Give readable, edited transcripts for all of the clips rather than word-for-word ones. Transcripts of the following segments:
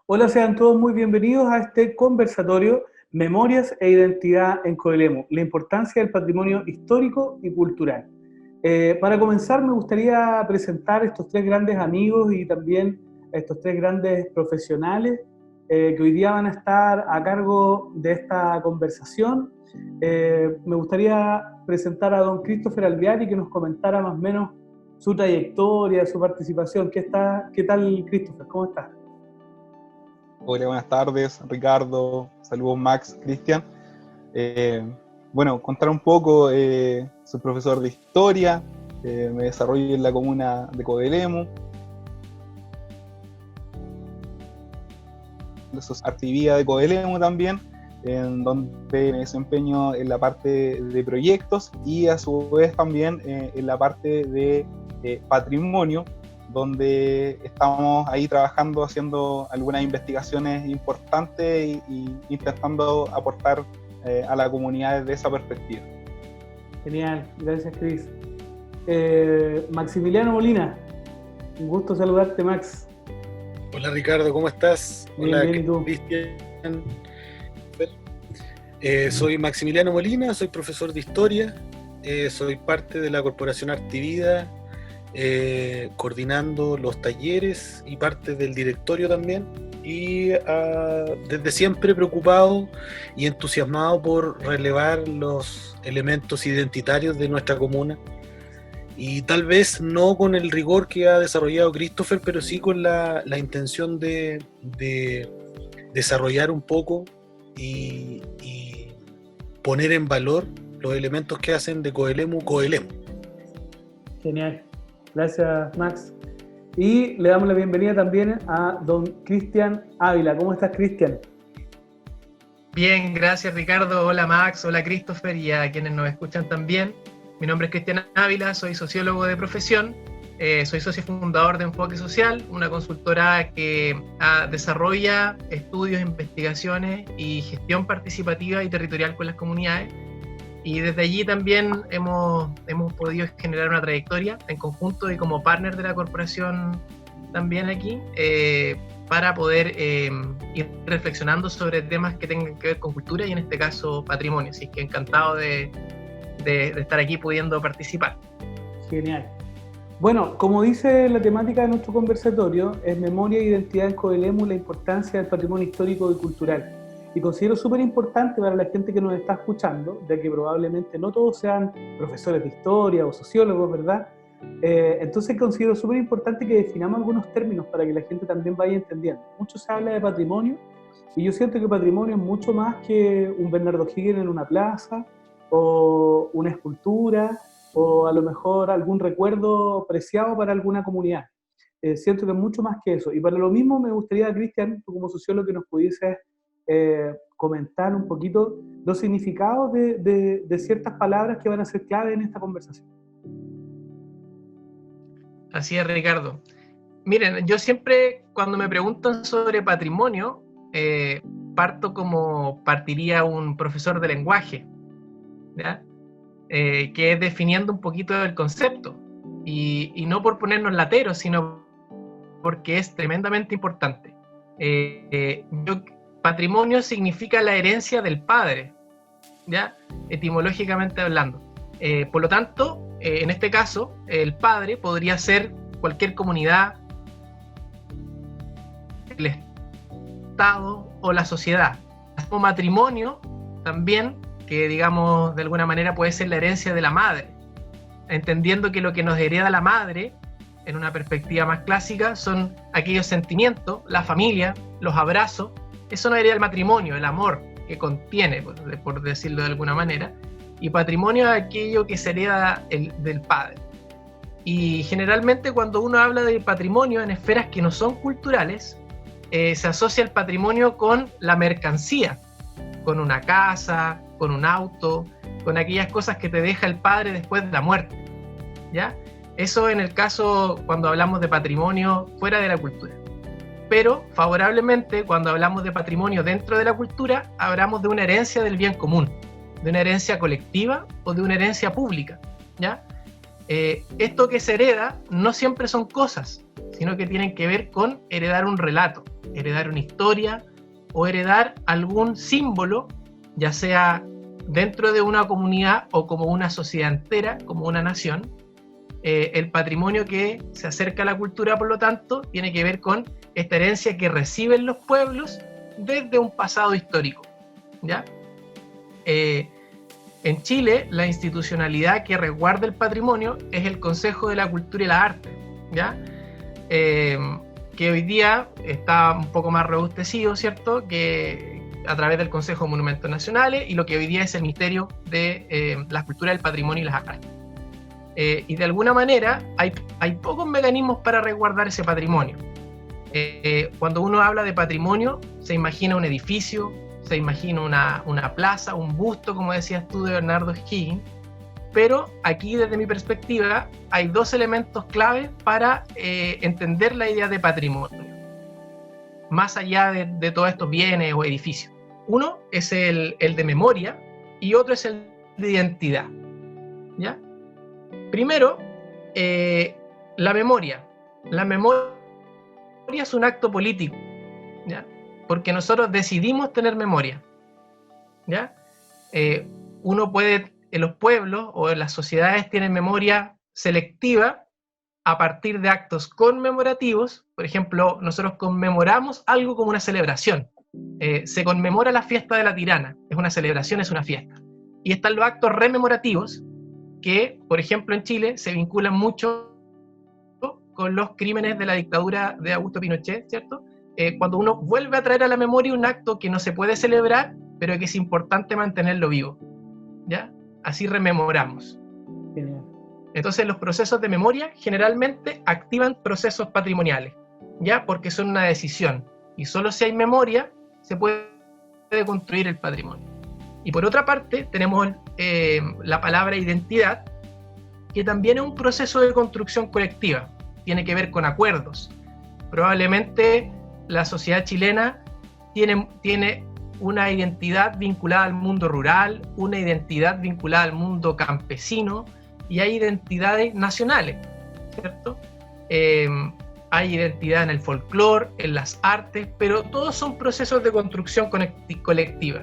Hola, sean todos muy bienvenidos a este conversatorio Memorias e Identidad en Coelemu, la importancia del patrimonio histórico y cultural. Para comenzar, me gustaría presentar estos tres grandes amigos y también estos tres grandes profesionales que hoy día van a estar a cargo de esta conversación. Me gustaría presentar a don Christopher Alveari, que nos comentara más o menos su trayectoria, su participación. ¿Qué tal, Christopher? ¿Cómo estás? Hola, buenas tardes, Ricardo. Saludos, Max, Cristian. Contar un poco, soy profesor de historia, me desarrollo en la comuna de Coelemu. Actividad de Coelemu también, en donde me desempeño en la parte de proyectos y a su vez también en la parte de patrimonio, donde estamos ahí trabajando, haciendo algunas investigaciones importantes y intentando aportar a la comunidad desde esa perspectiva. Genial, gracias, Cris. Maximiliano Molina, un gusto saludarte, Max. Hola, Ricardo, ¿cómo estás? Bien, Hola, bien, ¿y tú? Cristian. Soy Maximiliano Molina, soy profesor de historia, soy parte de la Corporación Artivida, coordinando los talleres y parte del directorio también, y desde siempre preocupado y entusiasmado por relevar los elementos identitarios de nuestra comuna, y tal vez no con el rigor que ha desarrollado Christopher, pero sí con la intención de desarrollar un poco y poner en valor los elementos que hacen de Coelemu. Genial, gracias, Max. Y le damos la bienvenida también a don Cristian Ávila. ¿Cómo estás, Cristian? Bien, gracias, Ricardo. Hola, Max. Hola, Christopher, y a quienes nos escuchan también. Mi nombre es Cristian Ávila, soy sociólogo de profesión, soy socio fundador de Enfoque Social, una consultora que desarrolla estudios, investigaciones y gestión participativa y territorial con las comunidades. Y desde allí también hemos podido generar una trayectoria en conjunto y como partner de la corporación también aquí, para poder ir reflexionando sobre temas que tengan que ver con cultura y en este caso patrimonio. Así que encantado de estar aquí pudiendo participar. Genial. Bueno, como dice la temática de nuestro conversatorio, es Memoria e Identidad en Coelemu, la importancia del patrimonio histórico y cultural. Y considero súper importante para la gente que nos está escuchando, ya que probablemente no todos sean profesores de historia o sociólogos, ¿verdad? Entonces considero súper importante que definamos algunos términos para que la gente también vaya entendiendo. Mucho se habla de patrimonio, y yo siento que patrimonio es mucho más que un Bernardo Higgins en una plaza, o una escultura, o a lo mejor algún recuerdo preciado para alguna comunidad. Siento que es mucho más que eso. Y para lo mismo me gustaría, Cristian, tú como sociólogo, que nos pudieses comentar un poquito los significados de ciertas palabras que van a ser clave en esta conversación. Así es, Ricardo. Miren, yo siempre cuando me preguntan sobre patrimonio, parto como partiría un profesor de lenguaje, ¿ya? Que es definiendo un poquito el concepto, y no por ponernos lateros, sino porque es tremendamente importante. Patrimonio significa la herencia del padre, ¿ya? Etimológicamente hablando. Por lo tanto, en este caso, el padre podría ser cualquier comunidad, el Estado o la sociedad. Como matrimonio también, que digamos de alguna manera puede ser la herencia de la madre, entendiendo que lo que nos hereda la madre, en una perspectiva más clásica, son aquellos sentimientos, la familia, los abrazos. Eso nos hereda el matrimonio, el amor que contiene, por decirlo de alguna manera, y patrimonio es aquello que se hereda del padre. Y generalmente cuando uno habla de patrimonio en esferas que no son culturales, se asocia el patrimonio con la mercancía, con una casa, con un auto, con aquellas cosas que te deja el padre después de la muerte, ¿ya? Eso en el caso cuando hablamos de patrimonio fuera de la cultura. Pero favorablemente cuando hablamos de patrimonio dentro de la cultura, hablamos de una herencia del bien común, de una herencia colectiva o de una herencia pública, ¿ya? Esto que se hereda no siempre son cosas, sino que tienen que ver con heredar un relato, heredar una historia o heredar algún símbolo, ya sea dentro de una comunidad o como una sociedad entera, como una nación. El patrimonio que se acerca a la cultura, por lo tanto, tiene que ver con esta herencia que reciben los pueblos desde un pasado histórico, ¿ya? En Chile, la institucionalidad que resguarda el patrimonio es el Consejo de la Cultura y la Arte, ¿ya? Que hoy día está un poco más robustecido, ¿cierto?, que a través del Consejo de Monumentos Nacionales, y lo que hoy día es el Ministerio de la Cultura, el Patrimonio y las Artes. Y de alguna manera hay pocos mecanismos para resguardar ese patrimonio. Cuando uno habla de patrimonio, se imagina un edificio, se imagina una plaza, un busto, como decías tú, de Bernardo O'Higgins, pero aquí, desde mi perspectiva, hay dos elementos claves para entender la idea de patrimonio, más allá de todos estos bienes o edificios. Uno es el de memoria y otro es el de identidad, ¿ya? Primero, la memoria. La memoria es un acto político, ¿ya? Porque nosotros decidimos tener memoria, ¿ya? Uno puede, en los pueblos o en las sociedades tienen memoria selectiva a partir de actos conmemorativos. Por ejemplo, nosotros conmemoramos algo como una celebración. Se conmemora la fiesta de la Tirana, es una celebración, es una fiesta. Y están los actos rememorativos, que, por ejemplo, en Chile se vinculan mucho con los crímenes de la dictadura de Augusto Pinochet, ¿cierto? Cuando uno vuelve a traer a la memoria un acto que no se puede celebrar, pero que es importante mantenerlo vivo, ¿ya? Así rememoramos. Genial. Entonces, los procesos de memoria generalmente activan procesos patrimoniales, ¿ya? Porque son una decisión, y solo si hay memoria se puede construir el patrimonio. Y por otra parte, tenemos la palabra identidad, que también es un proceso de construcción colectiva, tiene que ver con acuerdos. Probablemente la sociedad chilena tiene una identidad vinculada al mundo rural, una identidad vinculada al mundo campesino, y hay identidades nacionales, ¿cierto? Hay identidad en el folclore, en las artes, pero todos son procesos de construcción colectiva.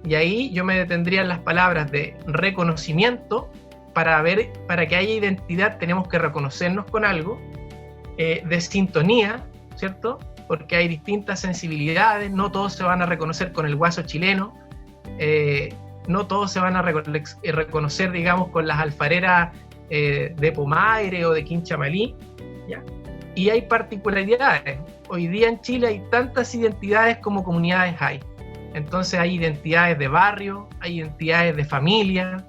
Y ahí yo me detendría en las palabras de reconocimiento. Para que haya identidad tenemos que reconocernos con algo, de sintonía, ¿cierto? Porque hay distintas sensibilidades, no todos se van a reconocer con el guaso chileno, no todos se van a reconocer, digamos, con las alfareras de Pomaire o de Quinchamalí, ¿ya? Y hay particularidades. Hoy día en Chile hay tantas identidades como comunidades hay. Entonces hay identidades de barrio, hay identidades de familia,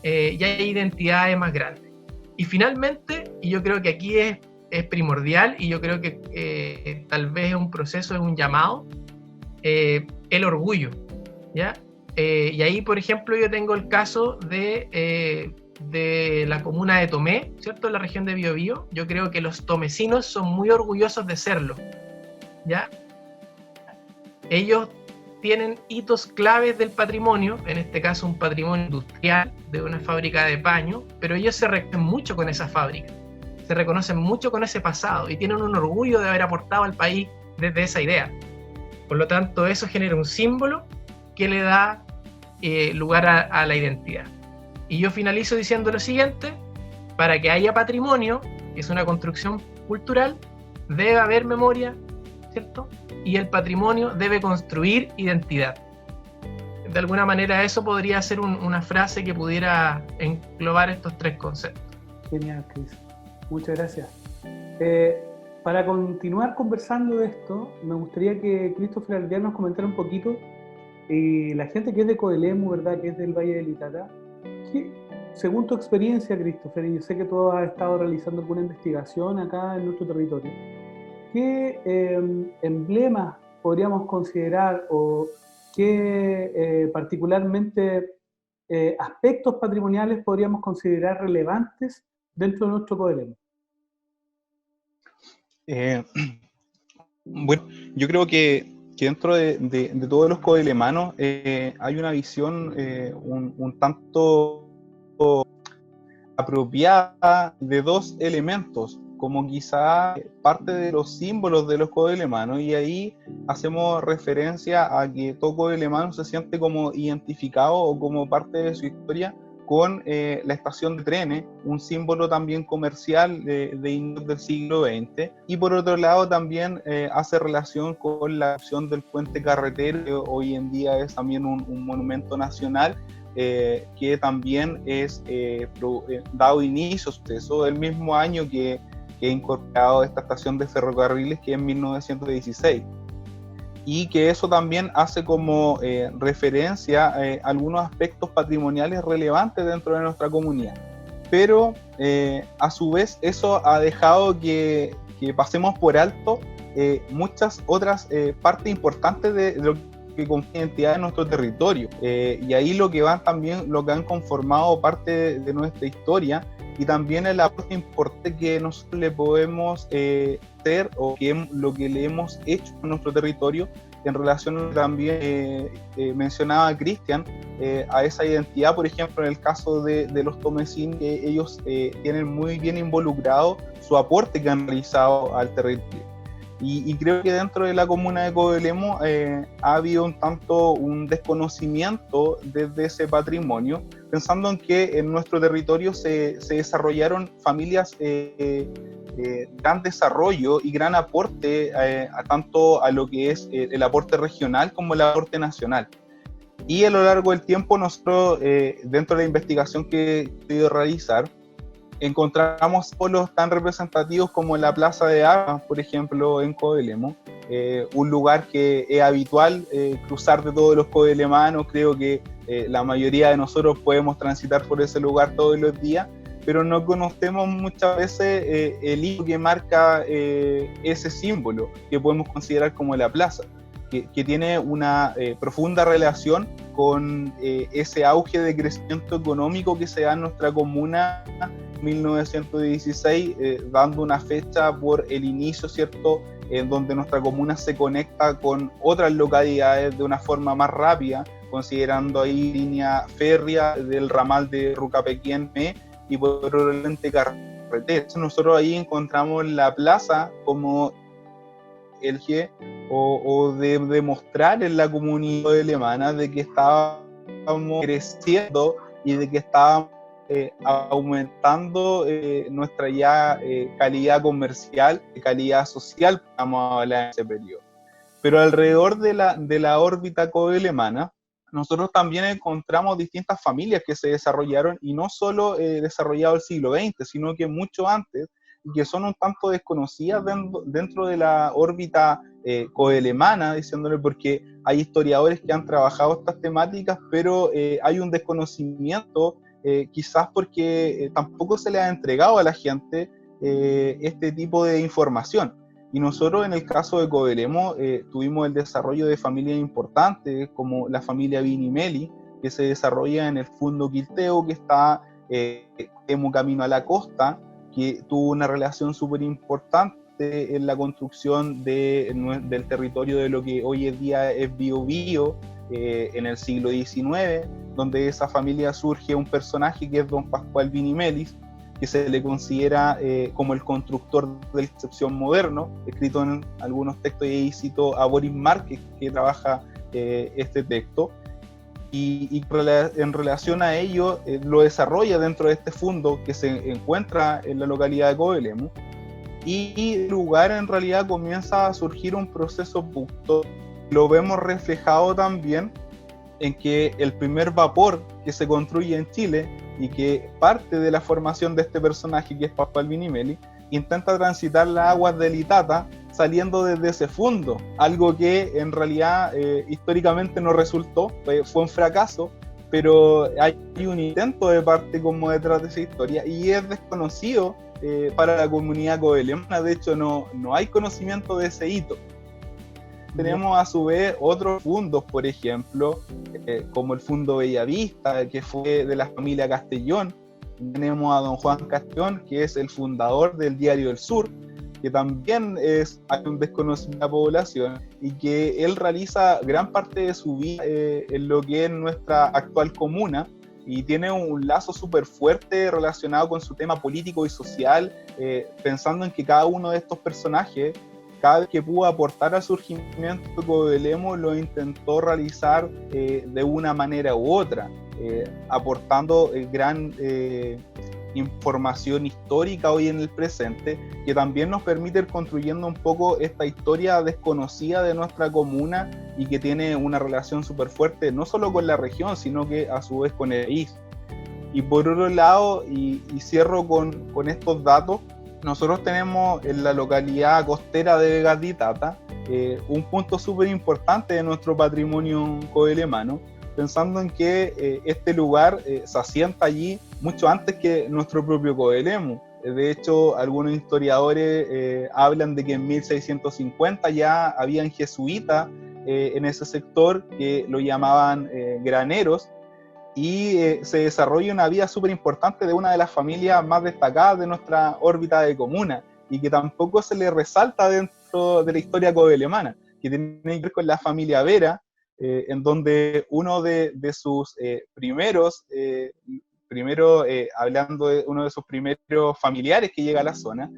y hay identidades más grandes. Y finalmente, y yo creo que aquí es primordial, y yo creo que tal vez es un proceso, es un llamado, el orgullo, ¿ya? Y ahí, por ejemplo, yo tengo el caso de la comuna de Tomé, ¿cierto? En la región de Biobío. Yo creo que los tomecinos son muy orgullosos de serlo, ¿ya? Ellos tienen hitos claves del patrimonio, en este caso un patrimonio industrial de una fábrica de paño, pero ellos se reconocen mucho con esa fábrica, se reconocen mucho con ese pasado y tienen un orgullo de haber aportado al país desde esa idea. Por lo tanto, eso genera un símbolo que le da lugar a la identidad. Y yo finalizo diciendo lo siguiente: para que haya patrimonio, que es una construcción cultural, debe haber memoria, ¿cierto? Y el patrimonio debe construir identidad. De alguna manera eso podría ser una frase que pudiera englobar estos tres conceptos. Genial, Cris. Muchas gracias. Para continuar conversando de esto, me gustaría que Christopher Alvear nos comentara un poquito, la gente que es de Coelemu, ¿verdad?, que es del Valle del Itata, que, según tu experiencia, Christopher, y yo sé que tú has estado realizando alguna investigación acá en nuestro territorio, ¿qué emblemas podríamos considerar o qué particularmente aspectos patrimoniales podríamos considerar relevantes dentro de nuestro Coelemu? Bueno, yo creo que dentro de todos los coelemanos hay una visión un tanto apropiada de dos elementos como quizá parte de los símbolos de los codelemanos, y ahí hacemos referencia a que todo codelemano se siente como identificado o como parte de su historia con la estación de trenes, un símbolo también comercial de inicios del siglo XX, y por otro lado también hace relación con la opción del puente carretero, que hoy en día es también un monumento nacional, que también es dado inicio a eso el mismo año que ha incorporado esta estación de ferrocarriles, que es en 1916. Y que eso también hace como referencia a algunos aspectos patrimoniales relevantes dentro de nuestra comunidad. Pero a su vez eso ha dejado que pasemos por alto muchas otras partes importantes de lo que confía identidad en nuestro territorio. Y ahí lo que han conformado parte de nuestra historia, y también el aporte importante que nosotros le podemos hacer, o lo que le hemos hecho en nuestro territorio, en relación también mencionaba Cristian, a esa identidad, por ejemplo, en el caso de los tomecinos, que ellos tienen muy bien involucrado su aporte que han realizado al territorio. Y creo que dentro de la comuna de Codelemo ha habido un desconocimiento desde ese patrimonio, pensando en que en nuestro territorio se desarrollaron familias gran desarrollo y gran aporte tanto a lo que es el aporte regional como el aporte nacional. Y a lo largo del tiempo nosotros, dentro de la investigación que he podido realizar, encontramos pueblos tan representativos como la Plaza de Armas, por ejemplo, en Codelemo, un lugar que es habitual cruzar de todos los codelemanos. Creo que la mayoría de nosotros podemos transitar por ese lugar todos los días, pero no conocemos muchas veces el hilo que marca ese símbolo, que podemos considerar como la plaza, que tiene una profunda relación con ese auge de crecimiento económico que se da en nuestra comuna 1916, dando una fecha por el inicio, ¿cierto?, en donde nuestra comuna se conecta con otras localidades de una forma más rápida, considerando ahí línea férrea del ramal de Rucapequén-Me y probablemente carretera. Nosotros ahí encontramos la plaza como el eje o de demostrar en la comunidad alemana de que estábamos creciendo y de que estábamos aumentando nuestra ya calidad comercial, calidad social, vamos a hablar en ese periodo. Pero alrededor de la órbita codelemana, nosotros también encontramos distintas familias que se desarrollaron, y no solo desarrollado el siglo XX, sino que mucho antes, y que son un tanto desconocidas dentro de la órbita codelemana, diciéndole, porque hay historiadores que han trabajado estas temáticas, pero hay un desconocimiento, quizás porque tampoco se le ha entregado a la gente este tipo de información. Y nosotros, en el caso de Codelemo, tuvimos el desarrollo de familias importantes, como la familia Vinimeli, que se desarrolla en el Fundo Quilteo, que está como camino a la costa, que tuvo una relación súper importante en la construcción del territorio de lo que hoy en día es Biobío, en el siglo XIX, donde de esa familia surge un personaje que es don Pascual Vinimelis, que se le considera como el constructor de la concepción moderno, escrito en algunos textos, y ahí cito a Boris Márquez, que trabaja este texto, y en relación a ello lo desarrolla dentro de este fondo que se encuentra en la localidad de Codelemo, y el lugar en realidad comienza a surgir un proceso pucto. Lo vemos reflejado también en que el primer vapor que se construye en Chile, y que parte de la formación de este personaje, que es Pascual Vinimeli, intenta transitar las aguas del Itata saliendo desde ese fondo, algo que en realidad históricamente no resultó, fue un fracaso, pero hay un intento de parte como detrás de esa historia, y es desconocido para la comunidad codelemana. De hecho no hay conocimiento de ese hito. Tenemos a su vez otros fundos, por ejemplo, como el Fundo Bellavista, que fue de la familia Castellón. Tenemos a don Juan Castellón, que es el fundador del Diario del Sur, que también hay un desconocimiento de la población, y que él realiza gran parte de su vida en lo que es nuestra actual comuna, y tiene un lazo súper fuerte relacionado con su tema político y social, pensando en que cada uno de estos personajes, cada vez que pudo aportar al surgimiento de Coelemu, lo intentó realizar de una manera u otra, aportando gran información histórica hoy en el presente, que también nos permite ir construyendo un poco esta historia desconocida de nuestra comuna y que tiene una relación súper fuerte, no solo con la región, sino que a su vez con el país. Y por otro lado, y cierro con estos datos, nosotros tenemos en la localidad costera de Vega de Itata un punto súper importante de nuestro patrimonio coelemano, pensando en que este lugar se asienta allí mucho antes que nuestro propio Coelemu. De hecho, algunos historiadores hablan de que en 1650 ya habían jesuitas en ese sector que lo llamaban graneros, y se desarrolla una vida súper importante de una de las familias más destacadas de nuestra órbita de comuna, y que tampoco se le resalta dentro de la historia coelemana, que tiene que ver con la familia Vera, en donde uno de sus hablando de uno de sus primeros familiares que llega a la zona,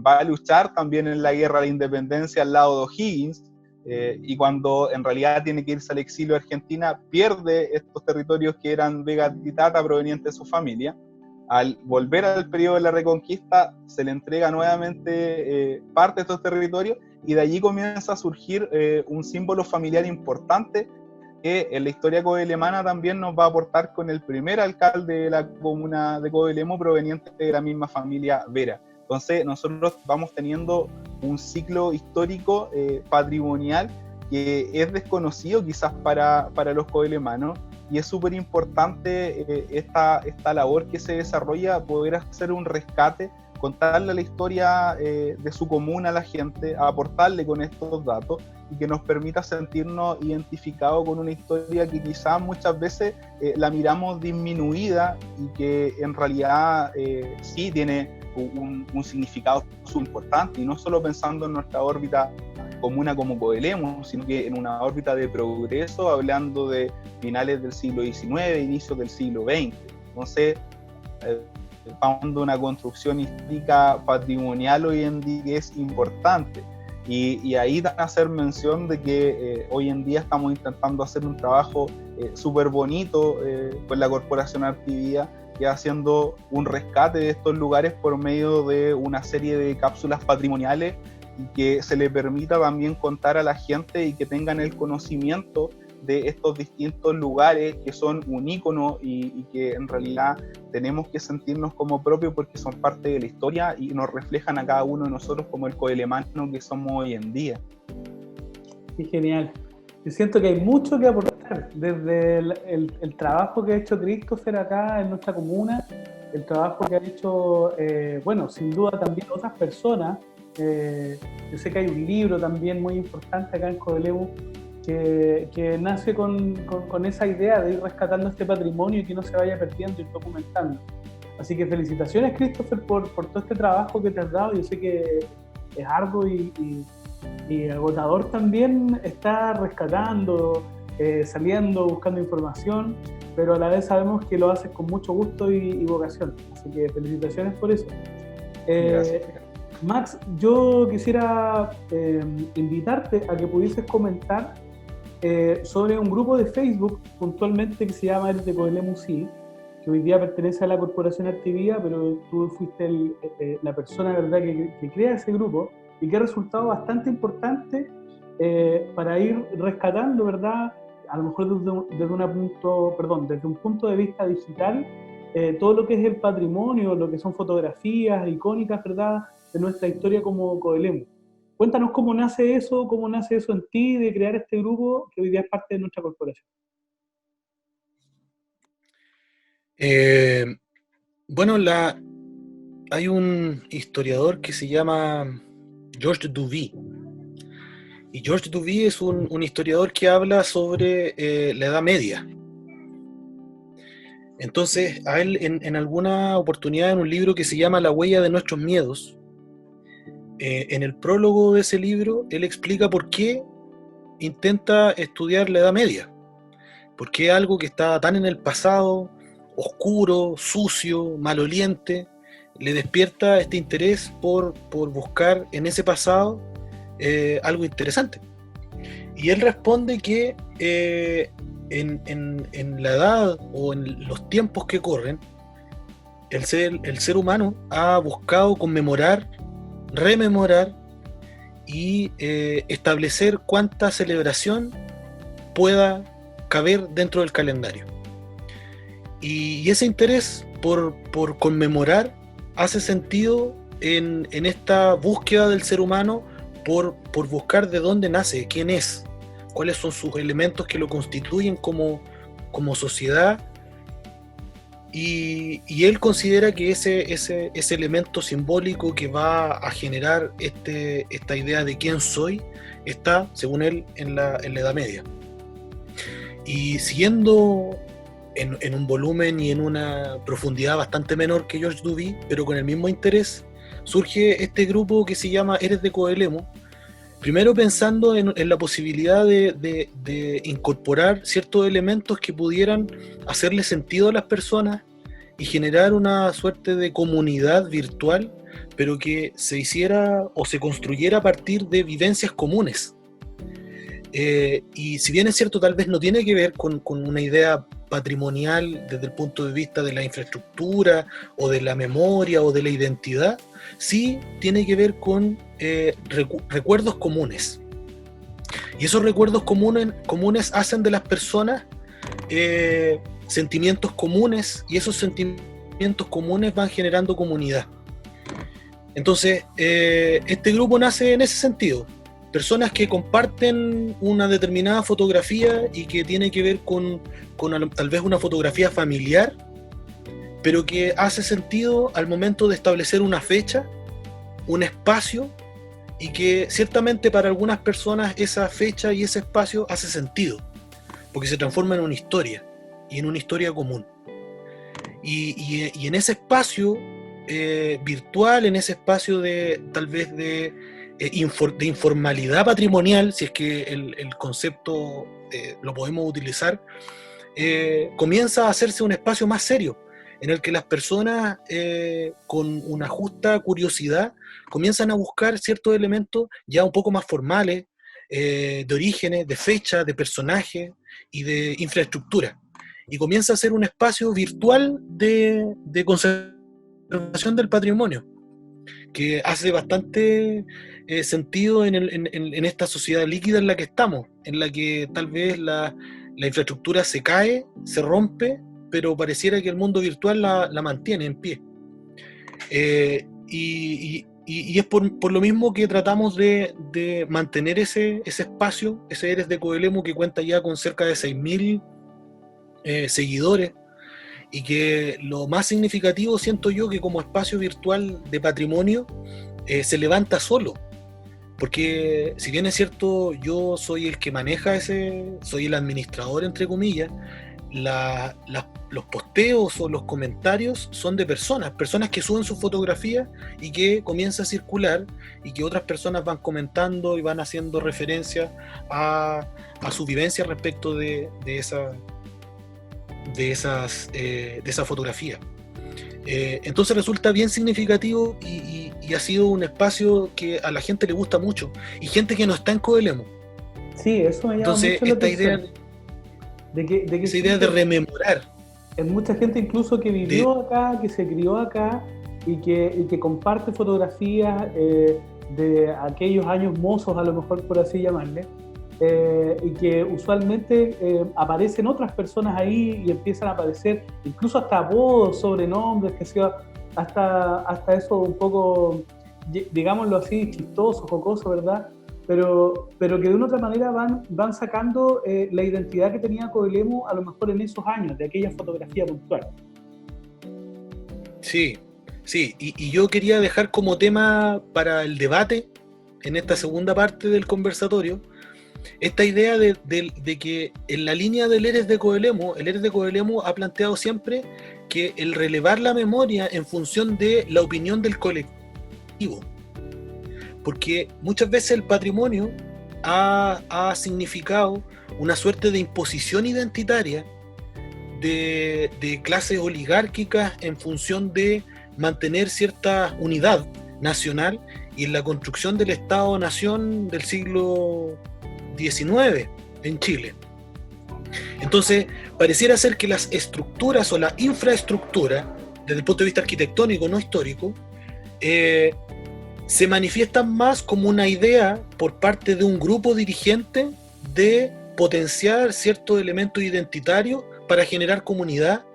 va a luchar también en la guerra de la independencia al lado de O'Higgins, y cuando en realidad tiene que irse al exilio a Argentina, pierde estos territorios que eran Vega de Itata provenientes de su familia. Al volver al periodo de la Reconquista, se le entrega nuevamente parte de estos territorios, y de allí comienza a surgir un símbolo familiar importante que en la historia coelemana también nos va a aportar con el primer alcalde de la comuna de Coelemu proveniente de la misma familia Vera. Entonces nosotros vamos teniendo un ciclo histórico patrimonial que es desconocido quizás para los coelemanos, y es súper importante esta labor que se desarrolla, poder hacer un rescate, contarle la historia de su comuna a la gente, aportarle con estos datos, y que nos permita sentirnos identificados con una historia que quizás muchas veces la miramos disminuida, y que en realidad sí tiene un significado súper importante, y no solo pensando en nuestra órbita comuna como Coelemu, sino que en una órbita de progreso, hablando de finales del siglo XIX, inicios del siglo XX. Entonces, estamos dando una construcción histórica patrimonial hoy en día que es importante. Y ahí dan a hacer mención de que hoy en día estamos intentando hacer un trabajo súper bonito con la Corporación Artivía, que haciendo un rescate de estos lugares por medio de una serie de cápsulas patrimoniales, y que se le permita también contar a la gente y que tengan el conocimiento de estos distintos lugares que son un ícono, y que en realidad tenemos que sentirnos como propios porque son parte de la historia y nos reflejan a cada uno de nosotros como el coelemano que somos hoy en día. Qué genial. Yo siento que hay mucho que aportar, desde el trabajo que ha hecho Christopher acá en nuestra comuna, el trabajo que ha hecho, bueno, sin duda también otras personas. Yo sé que hay un libro también muy importante acá en Coelemu que nace con esa idea de ir rescatando este patrimonio y que no se vaya perdiendo y documentando. Así que felicitaciones, Christopher, por todo este trabajo que te has dado. Yo sé que es arduo y agotador también estar rescatando, saliendo, buscando información, pero a la vez sabemos que lo haces con mucho gusto y vocación. Así que felicitaciones por eso. Gracias. Max, yo quisiera invitarte a que pudieses comentar sobre un grupo de Facebook puntualmente que se llama el de Coelemu Sí, que hoy día pertenece a la Corporación Artivía, pero tú fuiste la persona, ¿verdad?, que crea ese grupo, y que ha resultado bastante importante para ir rescatando, ¿verdad?, a lo mejor desde un punto de vista digital, todo lo que es el patrimonio, lo que son fotografías icónicas, ¿verdad?, de nuestra historia como Coelemu. Cuéntanos cómo nace eso en ti de crear este grupo que hoy día es parte de nuestra corporación. Bueno, hay un historiador que se llama Georges Duby. Y Georges Duby es un historiador que habla sobre la Edad Media. Entonces, a él en alguna oportunidad, en un libro que se llama La huella de nuestros miedos, en el prólogo de ese libro, él explica por qué intenta estudiar la Edad Media. Por qué algo que está tan en el pasado, oscuro, sucio, maloliente, le despierta este interés por buscar en ese pasado algo interesante. Y él responde que en la edad o en los tiempos que corren, el ser humano ha buscado conmemorar, rememorar y establecer cuánta celebración pueda caber dentro del calendario. Y ese interés por conmemorar hace sentido en esta búsqueda del ser humano por buscar de dónde nace, quién es, cuáles son sus elementos que lo constituyen como sociedad. Y él considera que ese elemento simbólico que va a generar esta idea de quién soy está, según él, en la Edad Media. Y siguiendo en un volumen y en una profundidad bastante menor que George Duby, pero con el mismo interés, surge este grupo que se llama Eres de Coelemu, primero pensando en la posibilidad de incorporar ciertos elementos que pudieran hacerle sentido a las personas y generar una suerte de comunidad virtual, pero que se hiciera o se construyera a partir de vivencias comunes. Y si bien es cierto, tal vez no tiene que ver con una idea patrimonial desde el punto de vista de la infraestructura o de la memoria o de la identidad, sí tiene que ver con recuerdos comunes. Y esos recuerdos comunes hacen de las personas sentimientos comunes, y esos sentimientos comunes van generando comunidad. Entonces, este grupo nace en ese sentido. Personas que comparten una determinada fotografía y que tiene que ver con tal vez una fotografía familiar, pero que hace sentido al momento de establecer una fecha, un espacio, y que ciertamente para algunas personas esa fecha y ese espacio hace sentido, porque se transforma en una historia, y en una historia común. Y en ese espacio virtual, en ese espacio de tal vez de informalidad patrimonial, si es que el concepto lo podemos utilizar, comienza a hacerse un espacio más serio, en el que las personas con una justa curiosidad comienzan a buscar ciertos elementos ya un poco más formales, de orígenes, de fechas, de personajes y de infraestructura, y comienza a ser un espacio virtual de conservación del patrimonio, que hace bastante sentido en esta sociedad líquida en la que estamos, en la que tal vez la infraestructura se cae, se rompe, pero pareciera que el mundo virtual la mantiene en pie. Y es por lo mismo que tratamos de mantener ese espacio, ese Eres de Coelemu, que cuenta ya con cerca de 6.000 seguidores, y que lo más significativo, siento yo, que como espacio virtual de patrimonio se levanta solo, porque si bien es cierto, yo soy el que maneja soy el administrador, entre comillas, los posteos o los comentarios son de personas que suben sus fotografías y que comienza a circular, y que otras personas van comentando y van haciendo referencia a su vivencia respecto de esa fotografía. Entonces resulta bien significativo y ha sido un espacio que a la gente le gusta mucho, y gente que no está en Coelemu. Sí, eso me llama Entonces, mucho la esta idea de que esa idea de rememorar. Es mucha gente incluso que vivió acá, que se crió acá, y que comparte fotografías de aquellos años mozos, a lo mejor por así llamarle, y que usualmente aparecen otras personas ahí, y empiezan a aparecer incluso hasta apodos, sobrenombres, que sea hasta eso un poco, digámoslo así, chistoso, jocoso, ¿verdad? Pero que de una otra manera van sacando la identidad que tenía Coelemu a lo mejor en esos años, de aquella fotografía puntual. Sí, y yo quería dejar como tema para el debate, en esta segunda parte del conversatorio, esta idea de que en la línea del Eres de Coelemu, el Eres de Coelemu ha planteado siempre que el relevar la memoria en función de la opinión del colectivo, porque muchas veces el patrimonio ha significado una suerte de imposición identitaria de clases oligárquicas en función de mantener cierta unidad nacional y en la construcción del Estado-Nación del siglo XIX en Chile. Entonces, pareciera ser que las estructuras o la infraestructura, desde el punto de vista arquitectónico, no histórico, se manifiestan más como una idea por parte de un grupo dirigente de potenciar ciertos elementos identitarios para generar comunidad,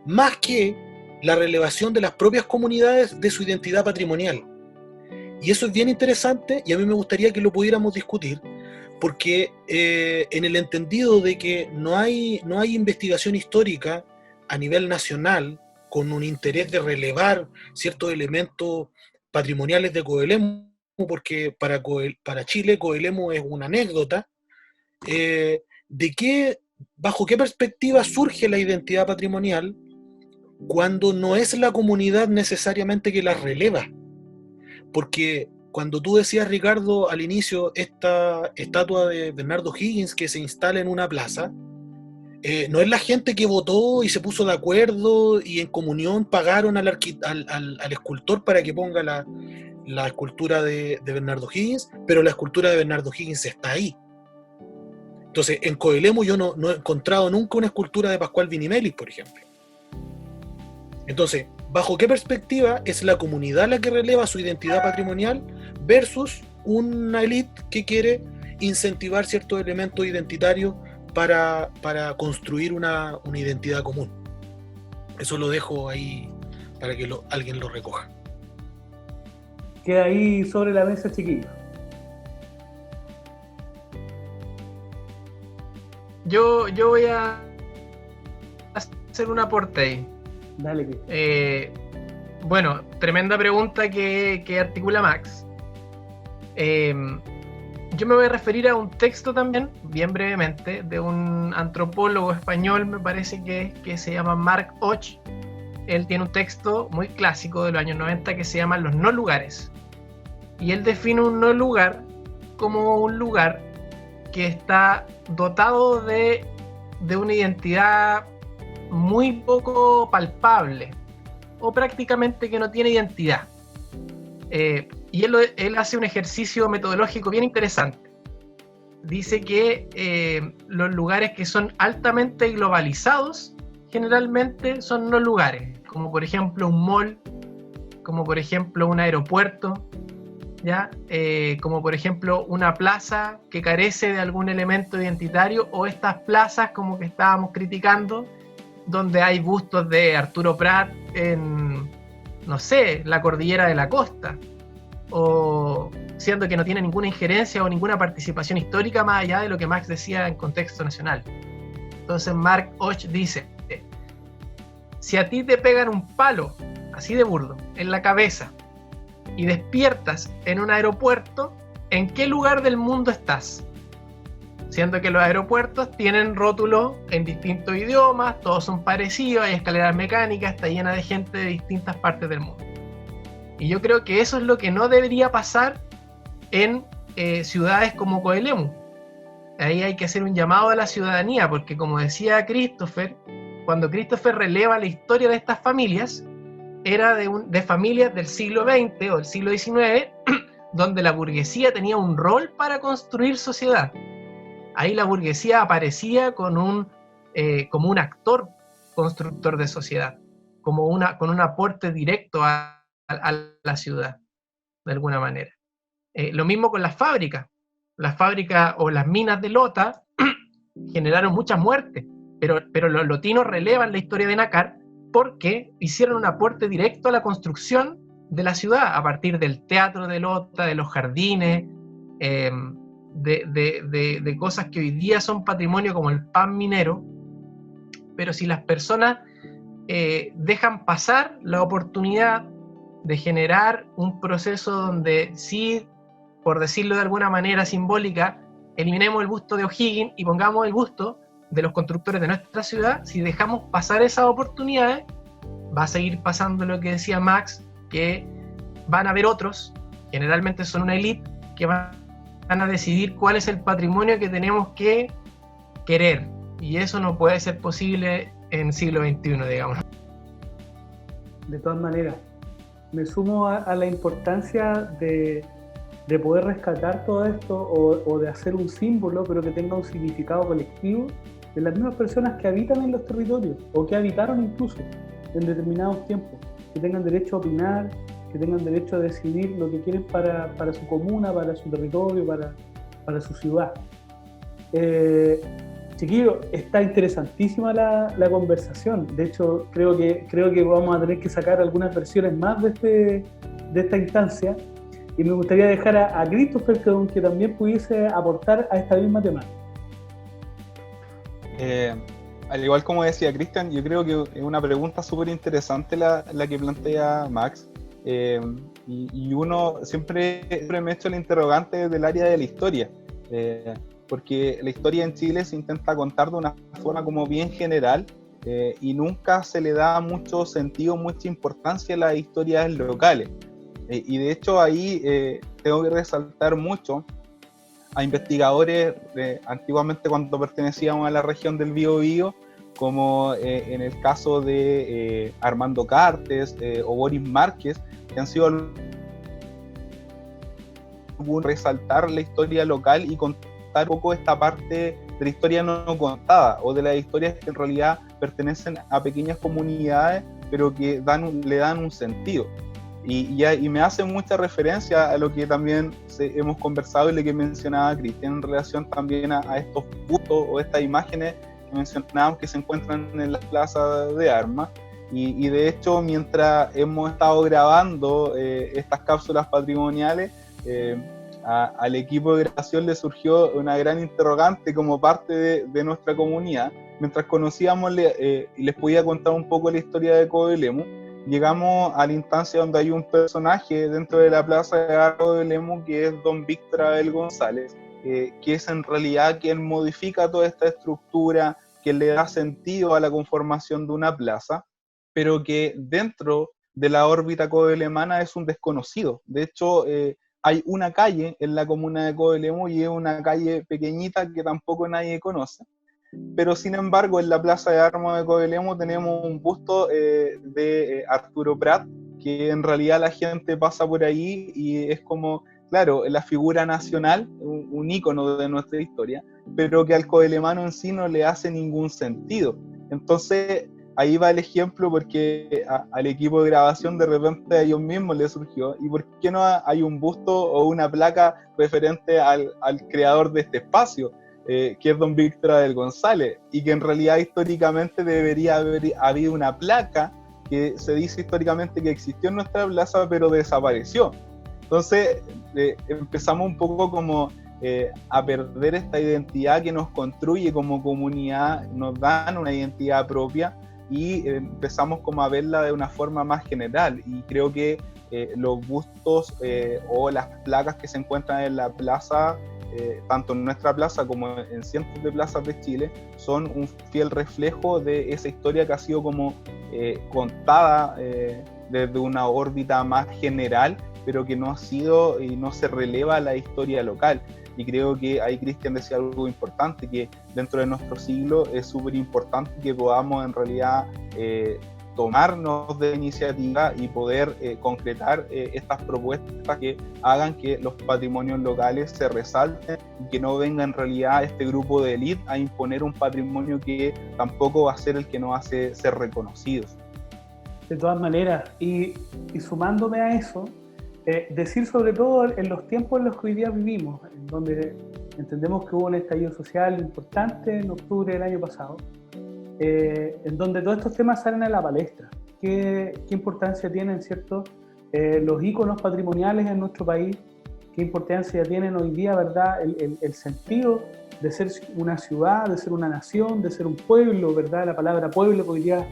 más que la relevación de las propias comunidades de su identidad patrimonial. Y eso es bien interesante y a mí me gustaría que lo pudiéramos discutir, porque en el entendido de que no hay investigación histórica a nivel nacional con un interés de relevar ciertos elementos patrimoniales de Coelemu, porque para Chile Coelemu es una anécdota, bajo qué perspectiva surge la identidad patrimonial cuando no es la comunidad necesariamente que la releva. Porque cuando tú decías, Ricardo, al inicio, esta estatua de Bernardo Higgins que se instala en una plaza, no es la gente que votó y se puso de acuerdo y en comunión pagaron al escultor para que ponga la escultura de Bernardo Higgins, pero la escultura de Bernardo Higgins está ahí. Entonces, en Coelemu yo no he encontrado nunca una escultura de Pascual Vinimelis, por ejemplo. Entonces, ¿bajo qué perspectiva es la comunidad la que releva su identidad patrimonial versus una élite que quiere incentivar ciertos elementos identitarios para construir una identidad común? Eso lo dejo ahí para que alguien lo recoja. Queda ahí sobre la mesa, chiquillos. Yo voy a hacer un aporte ahí. Dale, que. Bueno, tremenda pregunta que articula Max. Yo me voy a referir a un texto también, bien brevemente, de un antropólogo español, me parece que se llama Marc Och. Él tiene un texto muy clásico de los años 90 que se llama Los no lugares. Y él define un no lugar como un lugar que está dotado de una identidad muy poco palpable o prácticamente que no tiene identidad. Y él hace un ejercicio metodológico bien interesante. Dice que los lugares que son altamente globalizados generalmente son no lugares, como por ejemplo un mall, como por ejemplo un aeropuerto, ¿ya? Como por ejemplo una plaza que carece de algún elemento identitario, o estas plazas como que estábamos criticando, donde hay bustos de Arturo Prat en, no sé, la cordillera de la costa, o siendo que no tiene ninguna injerencia o ninguna participación histórica más allá de lo que Max decía en contexto nacional. Entonces Marc Och dice: si a ti te pegan un palo, así de burdo, en la cabeza, y despiertas en un aeropuerto, ¿en qué lugar del mundo estás? Siendo que los aeropuertos tienen rótulos en distintos idiomas, todos son parecidos, hay escaleras mecánicas, está llena de gente de distintas partes del mundo. Y yo creo que eso es lo que no debería pasar en ciudades como Coelemu. Ahí hay que hacer un llamado a la ciudadanía, porque como decía Christopher, cuando Christopher releva la historia de estas familias, era de familias del siglo XX o del siglo XIX, donde la burguesía tenía un rol para construir sociedad. Ahí la burguesía aparecía como un actor constructor de sociedad, con un aporte directo a la ciudad, de alguna manera. Lo mismo con las fábricas. Las fábricas o las minas de Lota generaron muchas muertes, pero los lotinos relevan la historia de Nácar porque hicieron un aporte directo a la construcción de la ciudad, a partir del teatro de Lota, de los jardines, de cosas que hoy día son patrimonio como el pan minero. Pero si las personas dejan pasar la oportunidad de generar un proceso donde sí, por decirlo de alguna manera simbólica, eliminemos el busto de O'Higgins y pongamos el busto de los constructores de nuestra ciudad, si dejamos pasar esas oportunidades, va a seguir pasando lo que decía Max, que van a haber otros, generalmente son una élite, que van a decidir cuál es el patrimonio que tenemos que querer, y eso no puede ser posible en siglo XXI, digamos. De todas maneras, me sumo a la importancia de poder rescatar todo esto o de hacer un símbolo, pero que tenga un significado colectivo de las mismas personas que habitan en los territorios o que habitaron incluso en determinados tiempos, que tengan derecho a opinar, que tengan derecho a decidir lo que quieren para su comuna, para su territorio, para su ciudad. Chiquillos, está interesantísima la conversación. De hecho, creo que vamos a tener que sacar algunas versiones más de esta instancia. Y me gustaría dejar a Christopher que también pudiese aportar a esta misma temática. Al igual como decía Cristian, yo creo que es una pregunta súper interesante la que plantea Max. Y uno siempre me he hecho el interrogante del área de la historia. Porque la historia en Chile se intenta contar de una forma como bien general y nunca se le da mucho sentido, mucha importancia a las historias locales. Y de hecho ahí tengo que resaltar mucho a investigadores antiguamente cuando pertenecíamos a la región del Biobío, como en el caso de Armando Cartes o Boris Márquez, que han sido resaltar la historia local y contar un poco esta parte de la historia no contada o de las historias que en realidad pertenecen a pequeñas comunidades pero que le dan un sentido. Y me hace mucha referencia a lo que también hemos conversado y lo que mencionaba Cristian en relación también a estos bustos o estas imágenes que mencionábamos que se encuentran en la plaza de armas. Y de hecho, mientras hemos estado grabando estas cápsulas patrimoniales, al equipo de grabación le surgió una gran interrogante como parte de nuestra comunidad. Mientras conocíamos y les podía contar un poco la historia de Coelemu, llegamos a la instancia donde hay un personaje dentro de la plaza de Coelemu que es don Víctor Abel González, que es en realidad quien modifica toda esta estructura, que le da sentido a la conformación de una plaza, pero que dentro de la órbita coelemana es un desconocido. De hecho, hay una calle en la comuna de Coelemu y es una calle pequeñita que tampoco nadie conoce. Pero sin embargo, en la Plaza de Armas de Coelemu tenemos un busto de Arturo Prat, que en realidad la gente pasa por ahí y es como, claro, la figura nacional, un ícono de nuestra historia, pero que al coelemano en sí no le hace ningún sentido. Entonces, ahí va el ejemplo porque al equipo de grabación de repente a ellos mismos les surgió, ¿y por qué no hay un busto o una placa referente al creador de este espacio? Que es don Víctor Abel González, y que en realidad históricamente debería haber habido una placa que se dice históricamente que existió en nuestra plaza pero desapareció. Entonces empezamos un poco como a perder esta identidad que nos construye como comunidad, nos dan una identidad propia y empezamos como a verla de una forma más general, y creo que los bustos o las placas que se encuentran en la plaza, tanto en nuestra plaza como en cientos de plazas de Chile, son un fiel reflejo de esa historia que ha sido como contada desde una órbita más general, pero que no ha sido y no se releva a la historia local. Y creo que ahí Cristian decía algo importante, que dentro de nuestro siglo es súper importante que podamos en realidad tomarnos de iniciativa y poder concretar estas propuestas que hagan que los patrimonios locales se resalten y que no venga en realidad este grupo de élite a imponer un patrimonio que tampoco va a ser el que nos hace ser reconocidos. De todas maneras, y sumándome a eso, decir sobre todo en los tiempos en los que hoy día vivimos, en donde entendemos que hubo un estallido social importante en octubre del año pasado, en donde todos estos temas salen a la palestra. ¿Qué importancia tienen, cierto, los íconos patrimoniales en nuestro país? ¿Qué importancia tienen hoy día, verdad, el sentido de ser una ciudad, de ser una nación, de ser un pueblo, verdad? La palabra pueblo que hoy día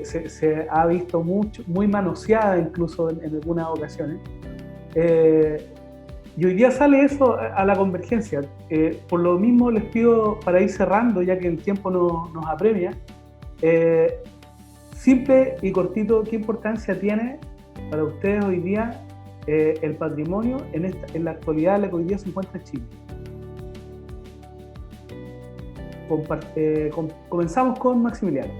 se ha visto muy manoseada incluso en algunas ocasiones. Y hoy día sale eso a la convergencia. Por lo mismo les pido, para ir cerrando, ya que el tiempo nos apremia, simple y cortito, ¿qué importancia tiene para ustedes hoy día el patrimonio en la actualidad en la que hoy día se encuentra en Chile? Comenzamos con Maximiliano.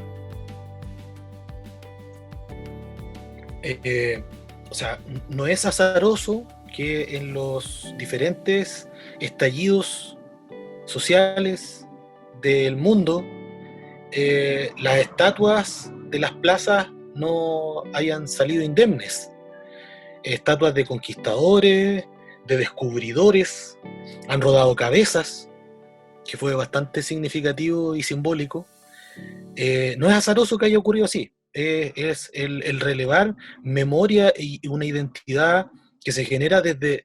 O sea, no es azaroso que en los diferentes estallidos sociales del mundo, las estatuas de las plazas no hayan salido indemnes. Estatuas de conquistadores, de descubridores, han rodado cabezas, que fue bastante significativo y simbólico. No es azaroso que haya ocurrido así, es el relevar memoria y una identidad que se genera desde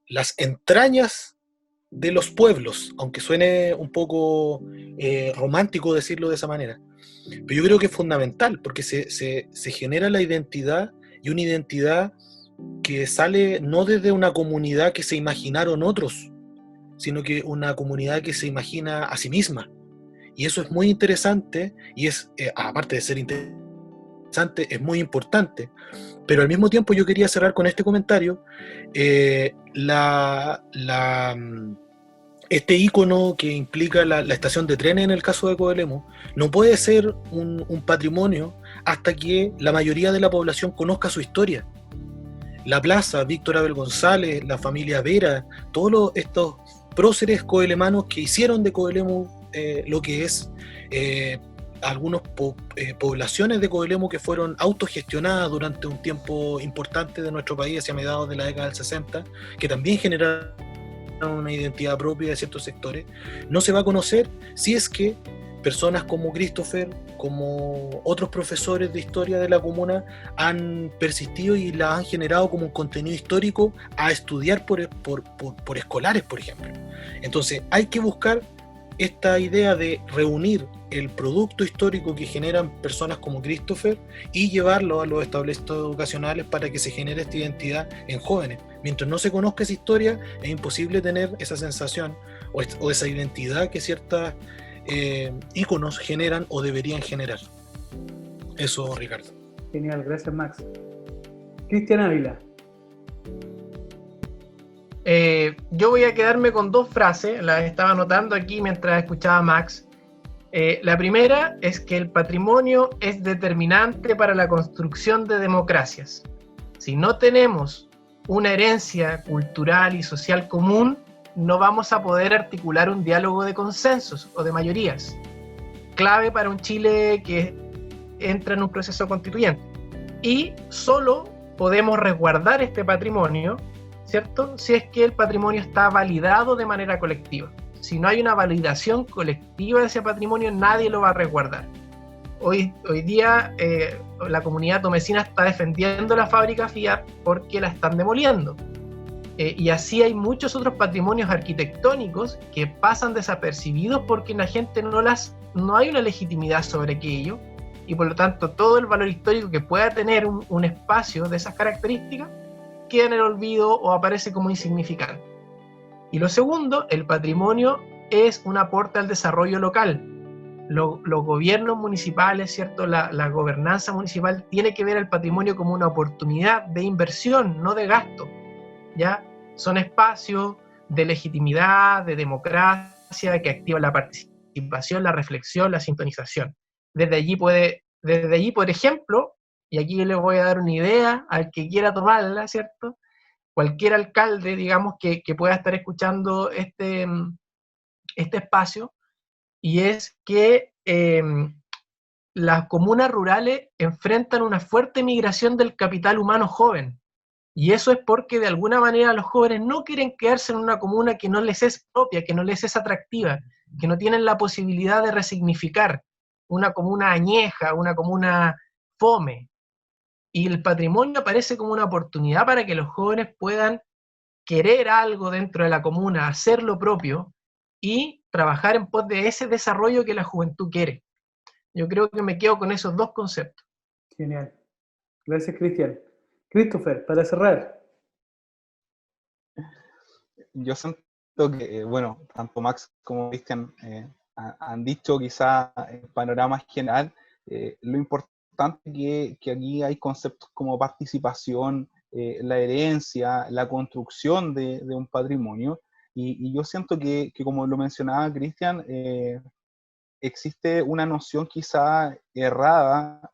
las entrañas de los pueblos, aunque suene un poco romántico decirlo de esa manera. Pero yo creo que es fundamental, porque se genera la identidad, y una identidad que sale no desde una comunidad que se imaginaron otros, sino que una comunidad que se imagina a sí misma. Y eso es muy interesante, y es, aparte de ser interesante, es muy importante. Pero al mismo tiempo yo quería cerrar con este comentario. Este ícono que implica la estación de trenes en el caso de Coelemu no puede ser un patrimonio hasta que la mayoría de la población conozca su historia. La plaza, Víctor Abel González, la familia Vera, todos estos próceres coelemanos que hicieron de Coelemu lo que es, algunas poblaciones de Coelemu que fueron autogestionadas durante un tiempo importante de nuestro país, hacia mediados de la década del 60, que también generaron una identidad propia de ciertos sectores. No se va a conocer si es que personas como Christopher, como otros profesores de historia de la comuna, han persistido y la han generado como un contenido histórico a estudiar por escolares, por ejemplo. Entonces hay que buscar esta idea de reunir el producto histórico que generan personas como Christopher y llevarlo a los establecimientos educacionales para que se genere esta identidad en jóvenes. Mientras no se conozca esa historia, es imposible tener esa sensación o esa identidad que ciertos íconos generan o deberían generar. Eso, Ricardo. Genial, gracias Max. Cristian Ávila. Yo voy a quedarme con dos frases, las estaba anotando aquí mientras escuchaba a Max. La primera es que el patrimonio es determinante para la construcción de democracias. Si no tenemos una herencia cultural y social común, no vamos a poder articular un diálogo de consensos o de mayorías, clave para un Chile que entra en un proceso constituyente. Y solo podemos resguardar este patrimonio, ¿cierto?, si es que el patrimonio está validado de manera colectiva. Si no hay una validación colectiva de ese patrimonio, nadie lo va a resguardar. Hoy día la comunidad tomesina está defendiendo la fábrica Fiat porque la están demoliendo. Y así hay muchos otros patrimonios arquitectónicos que pasan desapercibidos porque la gente no hay una legitimidad sobre aquello, y por lo tanto todo el valor histórico que pueda tener un espacio de esas características queda en el olvido o aparece como insignificante. Y lo segundo, el patrimonio es un aporte al desarrollo local. Los gobiernos municipales, ¿cierto?, la gobernanza municipal tiene que ver el patrimonio como una oportunidad de inversión, no de gasto, ¿ya? Son espacios de legitimidad, de democracia, que activan la participación, la reflexión, la sintonización. Desde allí, por ejemplo, y aquí les voy a dar una idea al que quiera tomarla, ¿cierto?, cualquier alcalde, digamos, que pueda estar escuchando este espacio, y es que las comunas rurales enfrentan una fuerte migración del capital humano joven, y eso es porque de alguna manera los jóvenes no quieren quedarse en una comuna que no les es propia, que no les es atractiva, que no tienen la posibilidad de resignificar una comuna añeja, una comuna fome. Y el patrimonio aparece como una oportunidad para que los jóvenes puedan querer algo dentro de la comuna, hacer lo propio y trabajar en pos de ese desarrollo que la juventud quiere. Yo creo que me quedo con esos dos conceptos. Genial. Gracias, Cristian. Christopher, para cerrar. Yo siento que, bueno, tanto Max como Cristian han dicho quizá en panorama general lo importante que aquí hay conceptos como participación, la herencia, la construcción de un patrimonio, y yo siento que como lo mencionaba Cristian, existe una noción quizá errada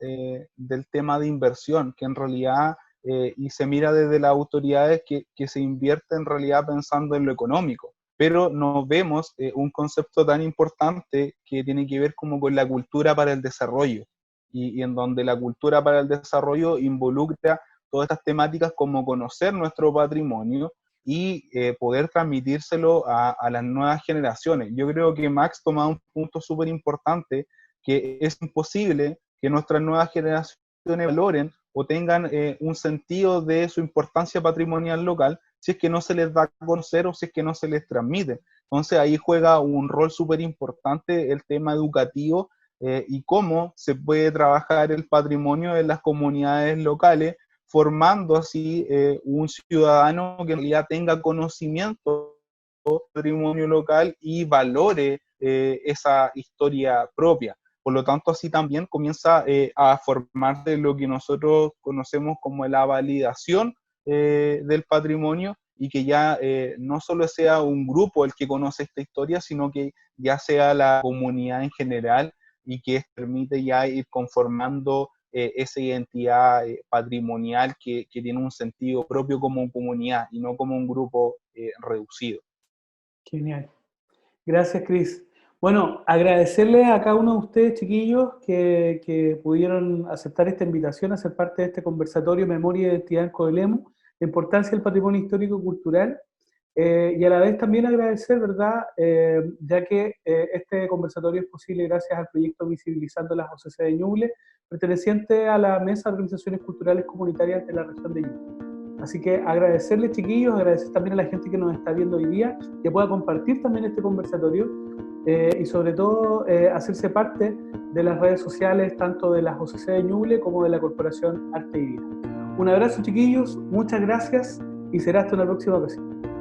del tema de inversión, que en realidad, y se mira desde las autoridades que se invierte en realidad pensando en lo económico, pero no vemos un concepto tan importante que tiene que ver como con la cultura para el desarrollo, y en donde la cultura para el desarrollo involucra todas estas temáticas como conocer nuestro patrimonio y poder transmitírselo a las nuevas generaciones. Yo creo que Max toma un punto súper importante, que es imposible que nuestras nuevas generaciones valoren o tengan un sentido de su importancia patrimonial local si es que no se les da a conocer o si es que no se les transmite. Entonces ahí juega un rol súper importante el tema educativo y cómo se puede trabajar el patrimonio en las comunidades locales, formando así un ciudadano que en realidad tenga conocimiento del patrimonio local y valore esa historia propia. Por lo tanto, así también comienza a formarse lo que nosotros conocemos como la validación del patrimonio, y que ya no solo sea un grupo el que conoce esta historia, sino que ya sea la comunidad en general, y que permite ya ir conformando esa identidad patrimonial que tiene un sentido propio como comunidad y no como un grupo reducido. Genial. Gracias, Cris. Bueno, agradecerles a cada uno de ustedes, chiquillos, que pudieron aceptar esta invitación a ser parte de este conversatorio Memoria y Identidad en Coelemu, la importancia del patrimonio histórico y cultural, y a la vez también agradecer, ¿verdad?, ya que este conversatorio es posible gracias al proyecto Visibilizando las OCC de Ñuble, perteneciente a la Mesa de Organizaciones Culturales Comunitarias de la región de Ñuble. Así que agradecerles, chiquillos, agradecer también a la gente que nos está viendo hoy día, que pueda compartir también este conversatorio y sobre todo hacerse parte de las redes sociales, tanto de las OCC de Ñuble como de la Corporación Arte y Vida. Un abrazo, chiquillos, muchas gracias y será hasta una próxima ocasión.